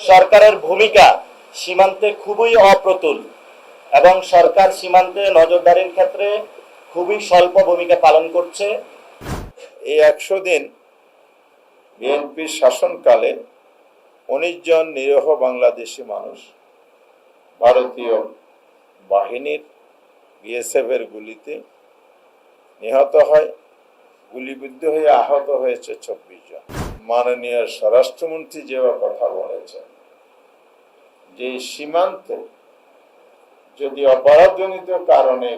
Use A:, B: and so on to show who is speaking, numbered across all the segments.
A: সরকারের ভূমিকা সীমান্তে খুবই অপ্রতুল এবং সরকার সীমান্তে নজরদারির ক্ষেত্রে খুবই স্বল্প ভূমিকা পালন করছে।
B: এই ১০০ দিন বিএনপির শাসনকালে ১৯ জন নিরীহ বাংলাদেশি মানুষ ভারতীয় বাহিনীর বিএসএফের গুলিতে নিহত হয়, গুলিবিদ্ধ হয়ে আহত হয়েছে ২৪ জন। মাননীয় স্বরাষ্ট্রমন্ত্রী যেভাবে কথা বলেছেন যে সীমান্তে যদি অপরাধজনিত কারণে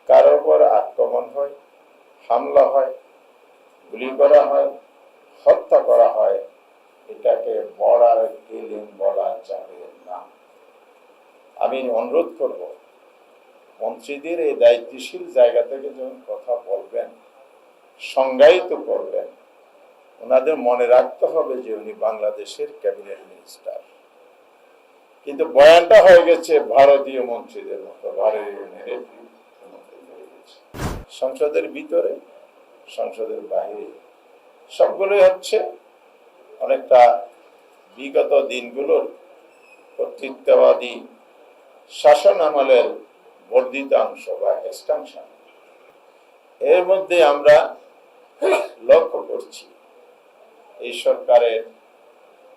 B: কারো উপর আক্রমণ হয়, হামলা হয়, গুলি করা হয়, হত্যা করা হয়, এটাকে বর্ডার কিলিং বলা যাবে না। আমি অনুরোধ করব মন্ত্রীদের এই দায়িত্বশীল জায়গা থেকে যখন কথা বলবেন, সংজ্ঞায়িত করবেন, ওনাদের মনে রাখতে হবে যে উনি বাংলাদেশের ক্যাবিনেট মিনিস্টার। কিন্তু বয়ানটা হয়ে গেছে ভারতীয় মন্ত্রীদের মতো, ভারতীয় সংসদের ভিতরে, সংসদের বাইরে সবগুলোই হচ্ছে অনেকটা বিগত দিনগুলোর কর্তৃত্ববাদী শাসন আমলের বর্ধিতাংশ বা এক্সটেনশন। এর মধ্যে আমরা লক্ষ্য করছি এই সরকারের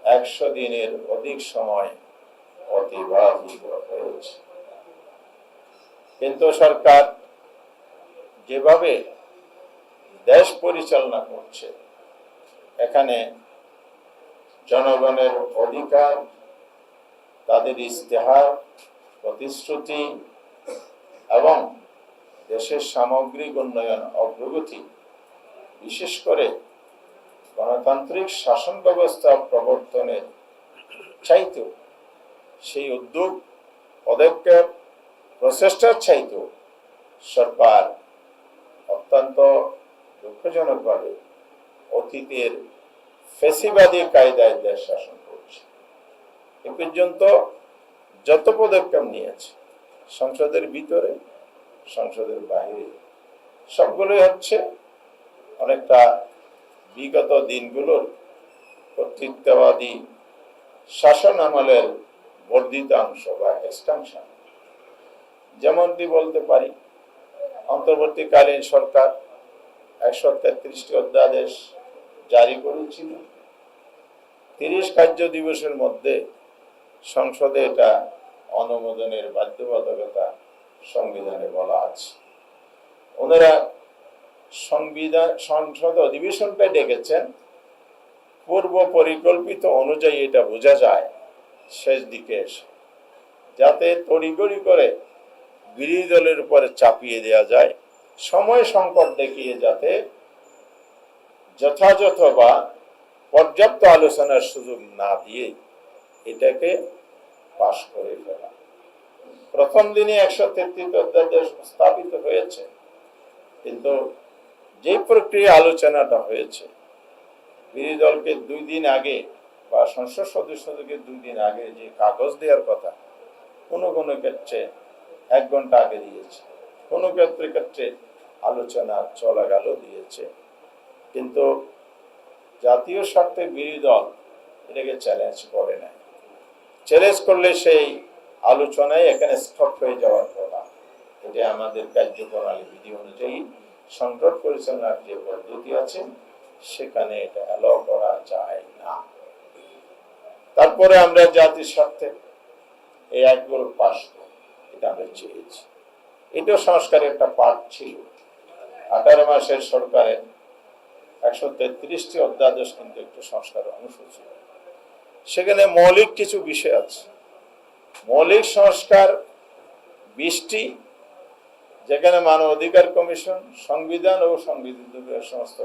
B: ১০০ দিনের অধিক সময় অতিবাহিত হয়েছে, কিন্তু সরকার যেভাবে দেশ পরিচালনা করছে, এখানে জনগণের অধিকার, তাদের ইশতেহার, প্রতিশ্রুতি এবং দেশের সামগ্রিক উন্নয়ন অগ্রগতি, বিশেষ করে গণতান্ত্রিক শাসন ব্যবস্থা প্রবর্তনের চাইতেও, সেই উদ্যোগ, পদক্ষেপ, প্রচেষ্টার চাইতেও সরকার অত্যন্ত দুঃখজনকভাবে অতীতের ফ্যাসিবাদী কায়দায় দেশ শাসন করছে। এ পর্যন্ত যত পদক্ষেপ নিয়েছে, সংসদের ভিতরে, সংসদের বাইরে, সবগুলোই হচ্ছে অনেকটা বিগত দিনগুলোর কর্তৃত্ববাদী শাসন আমলের বর্ধিতাংশ বা এক্সটেনশন। যেমনটি বলতে পারি, অন্তর্বর্তীকালীন সরকার ১৩৩টি অধ্যাদেশ জারি করেছিল। ৩০ কার্য দিবসের মধ্যে সংসদে এটা অনুমোদনের বাধ্যবাধকতা সংবিধানে বলা আছে। ওনারা সংসদ অধিবেশনটা ডেকেছেন পূর্ব পরিকল্পিত অনুযায়ী, এটা বোঝা যায় শেষ দিকে এসে, যাতে তড়িঘড়ি করে বিরোধী দলের উপরে চাপিয়ে দেওয়া যায়, সময় সংকট দেখিয়ে যাতে যথাযথ বা পর্যাপ্ত আলোচনার সুযোগ না দিয়ে এটাকে পাশ করে ফেলা। প্রথম দিনে ১৩৩ অধ্যাদেশ স্থাপিত হয়েছে, কিন্তু যে প্রক্রিয়া আলোচনাটা হয়েছে, বিরোধী দলকে ২ দিন আগে বা সংসদ সদস্যদেরকে ২ দিন আগে যে কাগজ দেওয়ার কথা, কোনো কোনো ক্ষেত্রে ১ ঘন্টা আগে দিয়েছে, কোনো ক্ষেত্রে আলোচনা চলাকালও দিয়েছে। কিন্তু জাতীয় স্বার্থে বিরোধী দল এটাকে চ্যালেঞ্জ করে নাই। চ্যালেঞ্জ করলে সেই আলোচনায় এখানে স্টপ হয়ে যাওয়ার কথা। এটা আমাদের কার্যপ্রণালী বিধি অনুযায়ী সংসদ পরিচালনার যে পদ্ধতি আছে, সেখানে এটা অ্যালাউ করা যায় না। তারপরে আমরা জাতির স্বার্থে এই অ্যাক্টগুলো পাস করব, এটা আমরা চেয়েছি। এটাও সংস্কারের একটা পার্ট ছিল। ১৮ মাসের সরকারের ১৩৩টি অধ্যাদেশ কিন্তু একটু সংস্কারের অংশ ছিল। সেখানে মৌলিক কিছু বিষয় আছে। মৌলিক সংস্কার ২০টি, যেখানে মানব অধিকার কমিশন, সংবিধান ও সংবিধিত সমস্ত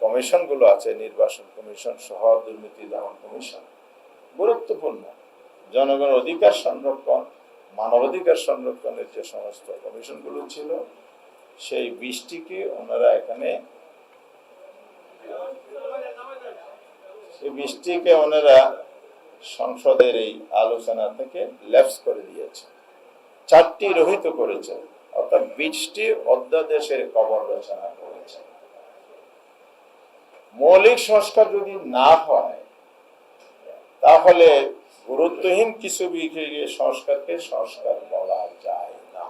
B: কমিশনগুলো আছে, নির্বাচন কমিশন সহ দুর্নীতি দমন কমিশন, গুরুত্বপূর্ণ জনগণের অধিকার সংরক্ষণ, মানবাধিকার সংরক্ষণের যে সমস্ত কমিশনগুলো ছিল, সেই ২০টিকে ওনারা এখানে সংসদের এই আলোচনা থেকে ল্যাপস করে দিয়েছে, ৪টি রহিত করেছে, অর্থাৎ ২০টি অধ্যাদেশের কবর রচনা করেছে। মৌলিক সংস্কার যদি না হয়, তাহলে গুরুত্বহীন কিছু বিষয়ে সংস্কারকে সংস্কার বলা যায় না।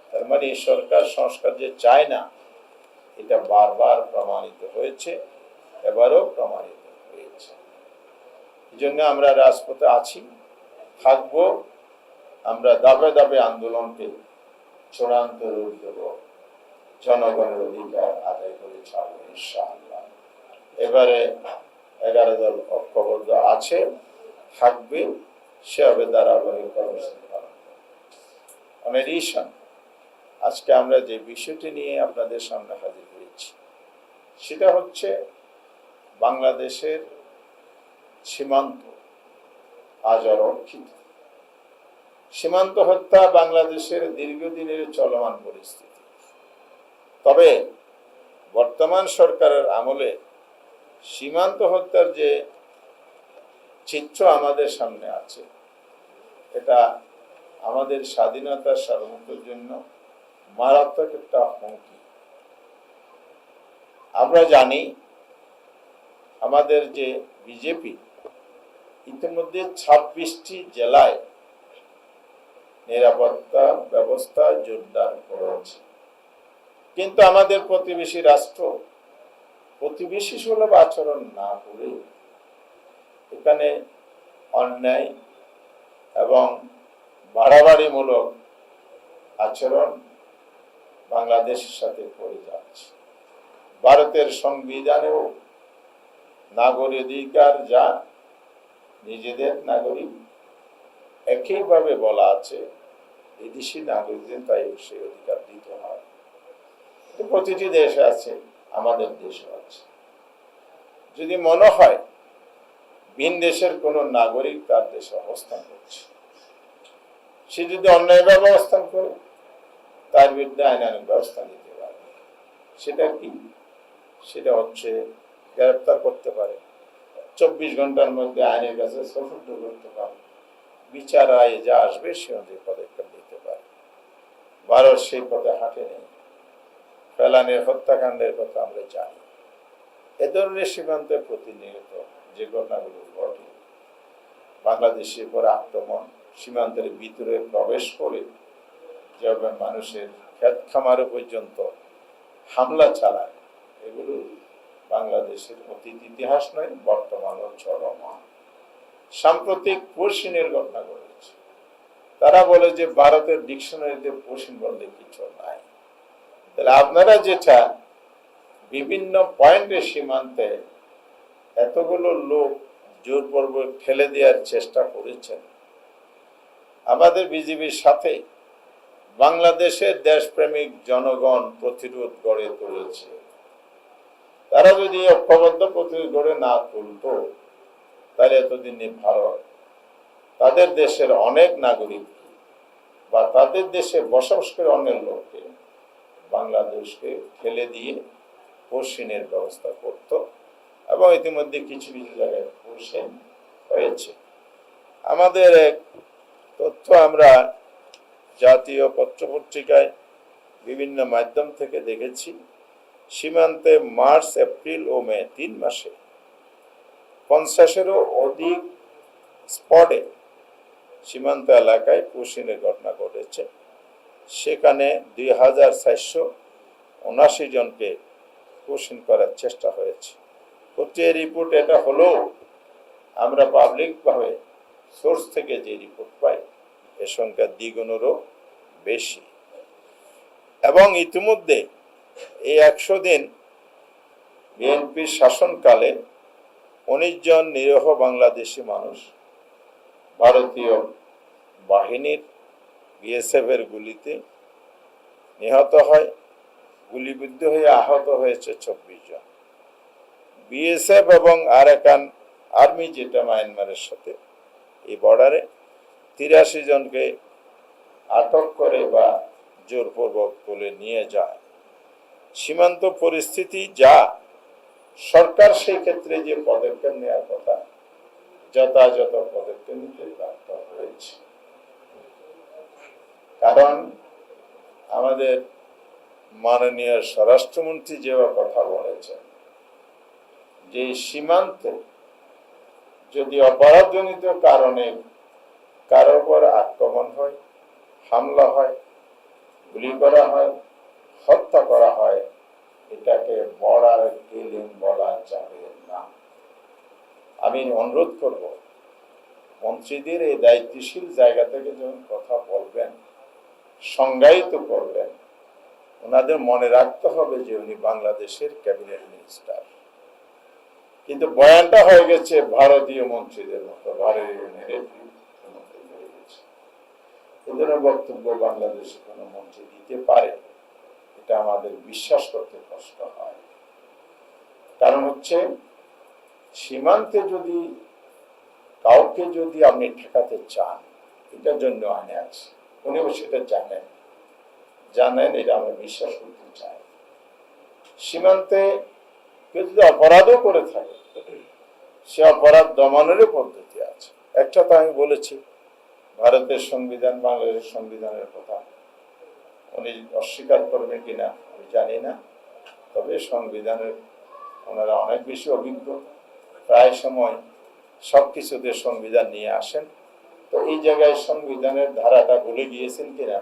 B: তার মানে সরকার সংস্কার যে চায় না, এটা বারবার প্রমাণিত হয়েছে, এবারও প্রমাণিত হয়েছে। এই জন্য আমরা রাজপথে আছি, থাকবো। আমরা দাবে দাবে আন্দোলনকে চূড়ান্ত রূপ দেব, জনগণের অধিকার আদায় করে ছাড়বো ইনশাআল্লাহ। এবারে 11 দল ঐক্যবদ্ধ আছে, থাকবে, সে হবে ধারাবাহিক কর্মসূচি পালন করবে। আজকে আমরা যে বিষয়টি নিয়ে আপনাদের সামনে হাজির হয়েছি, সেটা হচ্ছে বাংলাদেশের সীমান্ত আজ অরক্ষিত। সীমান্ত হত্যা বাংলাদেশের দীর্ঘদিনের চলমান পরিস্থিতি। তবে বর্তমান সরকারের আমলে সীমান্ত হত্যার যে চিত্র আমাদের সামনে আছে, এটা আমাদের স্বাধীনতার সার্বভৌমত্বের জন্য মারাত্মক একটা হুমকি। আমরা জানি আমাদের যে বিজেপি ইতিমধ্যে 26টি জেলায় নিরাপত্তা ব্যবস্থা জোরদার করেছে, কিন্তু আমাদের প্রতিবেশী রাষ্ট্র প্রতিবেশী সুলভ আচরণ না করে এখানে অন্যায় এবং বাড়াবাড়িমূলক আচরণ বাংলাদেশের সাথে করে যাচ্ছে। ভারতের সংবিধানেও নাগরিক অধিকার যা নিজেদের নাগরিক, একইভাবে বলা আছে বিদেশি নাগরিকদের তাই সেই অধিকার দিতে হয়। প্রতিটি দেশে আছে, আমাদের দেশে আছে। যদি মনে হয় ভিন দেশের কোন নাগরিক তার দেশে অবস্থান করছে, সে যদি অন্যায়ভাবে অবস্থান করে, তার বিরুদ্ধে আইনানুগ ব্যবস্থা নিতে পারে। সেটা কি? সেটা হচ্ছে গ্রেফতার করতে পারে, 24 ঘন্টার মধ্যে আইনের কাছে সুপর্দ করতে পারে, বিচার আয়ে যা আসবে সে অনুযায়ী পদক্ষেপ নিতে পারে। ভারত সেই পথে হাঁটে নেই। ফেলানের হত্যাকাণ্ডের কথা আমরা জানি। এ ধরনের সীমান্তে প্রতিনিয়ত যে ঘটনাগুলো ঘটে, বাংলাদেশের উপর আক্রমণ, সীমান্তের ভিতরে প্রবেশ করে যেভাবে মানুষের ক্ষেত খামারে পর্যন্ত হামলা চালায়, এগুলো বাংলাদেশের অতীত ইতিহাস নয়, বর্তমানও চলমান। সাম্প্রতিক পশ্চিমের ঘটনা ঘটেছে। তারা বলে যে ভারতের ডিকশনারিতে পশ্চিম বলতে কিছু নাই। তাহলে আপনারা যেটা বিভিন্ন পয়েন্টে সীমান্তে এতগুলো লোক জোরপূর্বক ঠেলে দেওয়ার চেষ্টা করেছেন, আমাদের বিজেপির সাথে বাংলাদেশের দেশপ্রেমিক জনগণ প্রতিরোধ গড়ে তুলেছে। তারা যদি ঐক্যবদ্ধ প্রতিরোধ গড়ে না তুলত, তাহলে এতদিনে ভারত তাদের দেশের অনেক নাগরিক বা তাদের দেশে বসবাস করে অনেক লোককে বাংলাদেশকে ঠেলে দিয়ে পশ্চিমের ব্যবস্থা করত, এবং ইতিমধ্যে কিছু কিছু জায়গায় পশ্চিম হয়েছে। আমাদের এক তথ্য আমরা জাতীয় পত্রপত্রিকায় বিভিন্ন মাধ্যম থেকে দেখেছি, সীমান্তে মার্চ, এপ্রিল ও মে 3 মাসে 50-এরও অধিক স্পটে সীমান্ত এলাকায় পশ্চিমের ঘটনা ঘটেছে। সেখানে 2479 জনকে পশ্চিম করার চেষ্টা হয়েছে। প্রত্যেক রিপোর্ট এটা হলো আমরা পাবলিকভাবে সোর্স থেকে যে রিপোর্ট পাই, এর সংখ্যা দ্বিগুণেরও বেশি। এবং ইতিমধ্যে এই 100 দিন বিএনপির শাসনকালে 19 জন নিরীহ বাংলাদেশি মানুষ ভারতীয় বাহিনীর বিএসএফ এর গুলিতে নিহত হয়, গুলিবিদ্ধ হয়ে আহত হয়েছে 24 জন। বিএসএফ এবং আরাকান আর্মি, যেটা মায়ানমারের সাথে এই বর্ডারে, 83 জনকে আটক করে বা জোরপূর্বক তুলে নিয়ে যায়। সীমান্ত পরিস্থিতি যা, সরকার সেই ক্ষেত্রে যে পদক্ষেপ নেওয়ার কথা, যথাযথ পদক্ষেপ নিতে ব্যর্থ হয়েছে। কারণ আমাদের মাননীয় স্বরাষ্ট্রমন্ত্রী যেভাবে কথা বলেছেন যে সীমান্তে যদি অপরাধজনিত কারণে কারো উপর আক্রমণ হয়, হামলা হয়, গুলি করা হয়, হত্যা করা হয়, এটাকে বর্ডার কিলিং বলা যাবে না। আমি অনুরোধ করব, মন্ত্রীদের এই দায়িত্বশীল জায়গা থেকে যখন কথা বলবেন, সংজ্ঞায়িত করবেন, ওনাদের মনে রাখতে হবে যে উনি বাংলাদেশের ক্যাবিনেট মিনিস্টার। কিন্তু বয়ানটা হয়ে গেছে ভারতীয় মন্ত্রীদের মতো, ভারতীয় বক্তব্য বাংলাদেশে কোনো মন্ত্রী দিতে পারে, এটা আমাদের বিশ্বাস করতে কষ্ট হয়। কারণ হচ্ছে, সীমান্তে যদি কাউকে যদি আপনি ঠেকাতে চান, এটার জন্য আইনে আছে, উনিও সেটা জানেন, এটা আমরা বিশ্বাস করতে চাই। সীমান্তে কেউ যদি অপরাধও করে থাকে, সে অপরাধ দমনেরও পদ্ধতি আছে। একটা তো আমি বলেছি, ভারতের সংবিধান, বাংলাদেশের সংবিধানের কথা উনি অস্বীকার করবেন কিনা আমি জানি না, তবে সংবিধানের ওনারা অনেক বেশি অভিজ্ঞ, প্রায় সময় সবকিছুতে সংবিধান নিয়ে আসেন। তো এই জায়গায় সংবিধানের ধারাটা ভুলে গিয়েছেন কিনা,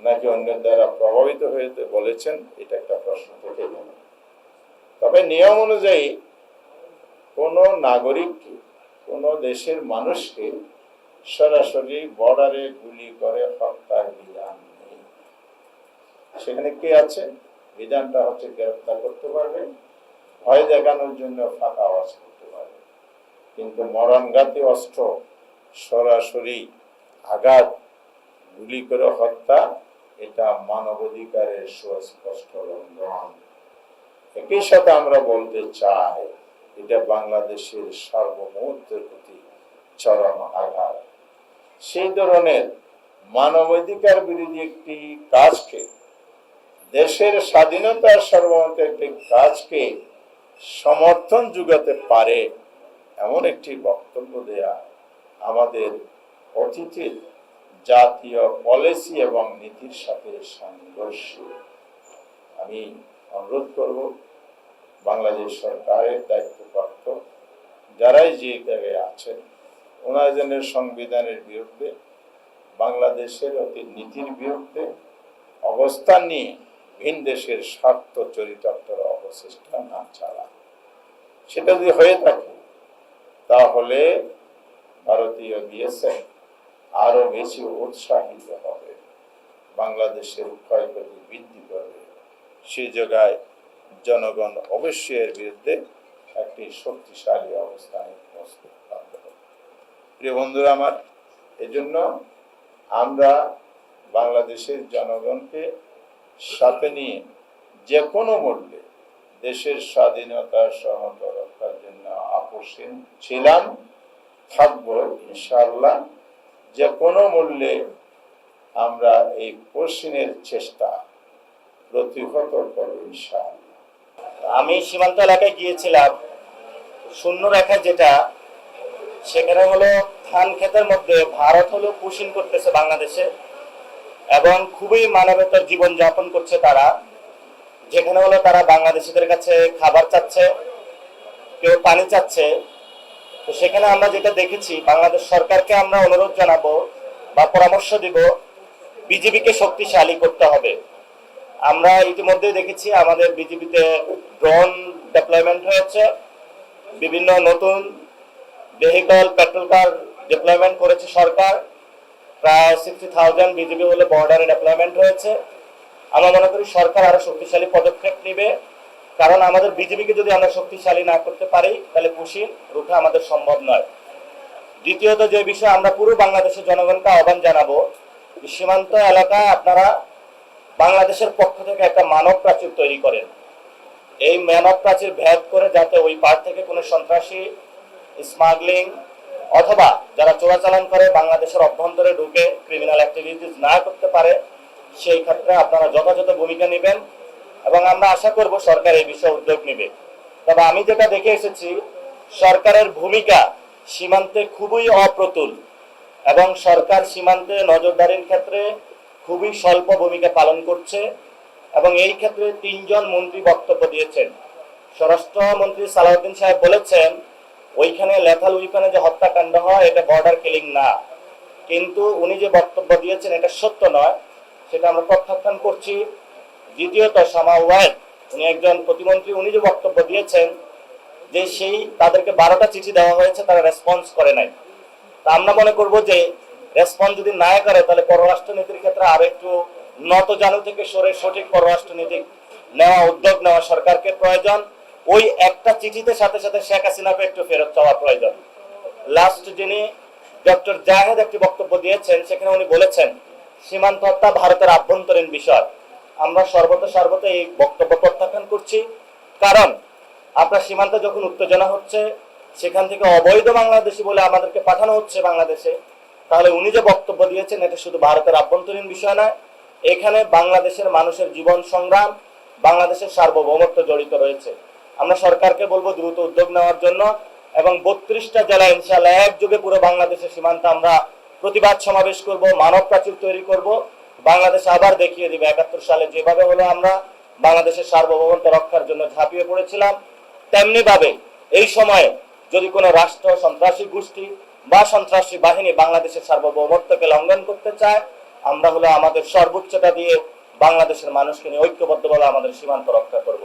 B: নাকি অন্যের দ্বারা প্রভাবিত হয়েছে বলেছেন, এটা একটা প্রশ্ন থেকে গেল। তবে নিয়ম অনুযায়ী কোন নাগরিককে, কোন দেশের মানুষকে সরাসরি বর্ডারে গুলি করে হত্যার বিধান নেই। সেখানে কে আছে? বিধানটা হচ্ছে গ্রেফতার করতে পারবে, ভয় দেখানোর জন্য ফাঁকা আওয়াজ করতে পারবে, কিন্তু মরণঘাতী অস্ত্র, সরাসরি আঘাত, গুলি করে হত্যা, এটা মানবাধিকারের সুস্পষ্ট লঙ্ঘন। একই সাথে আমরা বলতে চাই, এটা বাংলাদেশের সার্বভৌমত্বের প্রতি চরম আঘাত। সেই ধরনের মানবাধিকার বিরোধী একটি কাজকে, দেশের স্বাধীনতার সার্বভৌমত্বের একটি কাজকে সমর্থন যোগাতে পারে এমন একটি বক্তব্য দেয়া আমাদের অতীতের জাতীয় পলিসি এবং নীতির সাথে সংঘর্ষ। আমি অনুরোধ করব, বাংলাদেশ সরকারের দায়িত্বপ্রাপ্ত যারাই যে জায়গায় আছেন, ওনাদের সংবিধানের বিরুদ্ধে, বাংলাদেশের অতীত নীতির বিরুদ্ধে অবস্থান নিয়ে ভিন দেশের স্বার্থ চরিতার্থের অবচেষ্টা না চালান। সেটা যদি হয়ে থাকে, তাহলে ভারতীয় বিএসএফ আরো বেশি উৎসাহিত হবে, বাংলাদেশের ক্ষয়ক্ষতি বৃদ্ধি করবে। সেই জায়গায় জনগণ অবশ্যই এর বিরুদ্ধে একটি শক্তিশালী অবস্থানে পৌঁছতে বাধ্য হবে। প্রিয় বন্ধুরা আমার, এজন্য আমরা বাংলাদেশের জনগণকে সাথে নিয়ে যে কোনো মূল্যে দেশের স্বাধীনতা সমতা রক্ষার জন্য আপোষহীন ছিলাম, থাকবো ইনশাআল্লাহ। যে কোনো মূল্যে আমরা এই পশ্চিমের চেষ্টা প্রতিহত করব ইনশাআল্লাহ।
A: আমি সীমান্ত এলাকায় গিয়েছিলাম, শূন্য রেখা যেটা, সেখানে হলো ধান ক্ষেতের মধ্যে ভারত হলো পুশিং করতেছে বাংলাদেশে, এবং খুবই মানবতার জীবন যাপন করছে তারা। যেখানে হলো তারা বাংলাদেশিদের কাছে খাবার চাচ্ছে, কেউ পানি চাচ্ছে। তো সেখানে আমরা যেটা দেখেছি, বাংলাদেশ সরকারকে আমরা অনুরোধ জানাবো বা পরামর্শ দিব, বিজিবিকে শক্তিশালী করতে হবে। আমরা ইতিমধ্যে দেখেছি আমাদের বিজিবিতে ড্রোন ডেপ্লয়মেন্ট হয়েছে, বিভিন্ন নতুন ভেহিকল, পেট্রোল কার ডেপ্লয়মেন্ট করেছে সরকার। প্রায় 60,000 বিজিবি হলে বর্ডারে ডেপ্লয়মেন্ট হয়েছে। আমরা মনে করি সরকার আরো শক্তিশালী পদক্ষেপ নেবে, কারণ আমাদের বিজিবিকে যদি আমরা শক্তিশালী না করতে পারি, তাহলে পুশিং রুখে আমাদের সম্ভব নয়। দ্বিতীয়ত যে বিষয়ে আমরা পুরো বাংলাদেশের জনগণকে আহ্বান জানাবো, সীমান্ত এলাকায় আপনারা বাংলাদেশের পক্ষ থেকে একটা মানব প্রাচীর তৈরি করেন। এই মানব প্রাচীর ভেদ করে যাতে ওই পার থেকে কোনো সন্ত্রাসী, স্মাগলিং অথবা যারা চোরাচালান করে বাংলাদেশের অভ্যন্তরে ঢুকে ক্রিমিনাল অ্যাক্টিভিটিস না করতে পারে, সেই ক্ষেত্রে আপনারা যথাযথ ভূমিকা নেবেন, এবং আমরা আশা করব সরকার এই বিষয়ে উদ্যোগ নেবে। তবে আমি যেটা দেখে এসেছি, সরকারের ভূমিকা সীমান্তে খুবই অপ্রতুল, এবং সরকার সীমান্তে নজরদারির ক্ষেত্রে খুবই স্বল্প ভূমিকা পালন করছে। এবং এই ক্ষেত্রে 3 জন মন্ত্রী বক্তব্য দিয়েছেন। স্বরাষ্ট্রমন্ত্রী সালাউদ্দিন সাহেব বলেছেন ওইখানে লেথাল উইপনে যে হত্যাকাণ্ড হয় এটা বর্ডার কিলিং না, কিন্তু উনি যে বক্তব্য দিয়েছেন এটা সত্য নয়, সেটা আমরা প্রত্যাখ্যান করছি। দ্বিতীয়ত শামা ওয়াহেদ উনি একজন প্রতিমন্ত্রী, উনি যে বক্তব্য দিয়েছেন যে সেই তাদেরকে 12টা চিঠি দেওয়া হয়েছে, তারা রেসপন্স করে নাই। তা আমরা মনে করব যে রেসপন্স যদি না করে তাহলে পররাষ্ট্রনীতির ক্ষেত্রে আরো একটু নত জানু থেকে সরে সঠিক পররাষ্ট্রনীতি নেওয়া, উদ্যোগ নেওয়া সরকারকে প্রয়োজন। ওই একটা চিঠিতে সাথে সাথে শেখ হাসিনাকে একটু ফেরত চাওয়া প্রয়োজন। লাস্ট যিনি ডক্টর জাহেদ একটি বক্তব্য দিয়েছেন, সেখানে উনি বলেছেন সীমান্ত হত্যা ভারতের আভ্যন্তরীণ বিষয়। আমরা সর্বদা এই বক্তব্য প্রত্যাখ্যান করছি, কারণ আপনার সীমান্তে যখন উত্তেজনা হচ্ছে, সেখান থেকে অবৈধ বাংলাদেশি বলে আমাদেরকে পাঠানো হচ্ছে বাংলাদেশে, তাহলে উনি যে বক্তব্য দিয়েছেন এটা শুধু ভারতের আভ্যন্তরীণ বিষয় নয়, এখানে বাংলাদেশের মানুষের জীবন সংগ্রাম, বাংলাদেশের সার্বভৌমত্ব জড়িত রয়েছে। আমরা সরকারকে বলবো দ্রুত উদ্যোগ নেওয়ার জন্য, এবং 32টা জেলা ইনশাআল্লাহ একযোগে পুরো বাংলাদেশের সীমান্তে আমরা প্রতিবাদ সমাবেশ করব, মানব প্রাচীর তৈরি করব। বাংলাদেশ আবার দেখিয়ে দিবে 71 সালে যেভাবে হলো আমরা বাংলাদেশের সার্বভৌমত্ব রক্ষার জন্য ঝাঁপিয়ে পড়েছিলাম, তেমনি ভাবে এই সময়ে যদি কোনো রাষ্ট্র, সন্ত্রাসী গোষ্ঠী বা সন্ত্রাসী বাহিনী বাংলাদেশের সার্বভৌমত্বকে লঙ্ঘন করতে চায়, আমরা হলো আমাদের সর্বোচ্চটা দিয়ে বাংলাদেশের মানুষকে নিয়ে ঐক্যবদ্ধভাবে আমাদের সীমান্ত রক্ষা করব।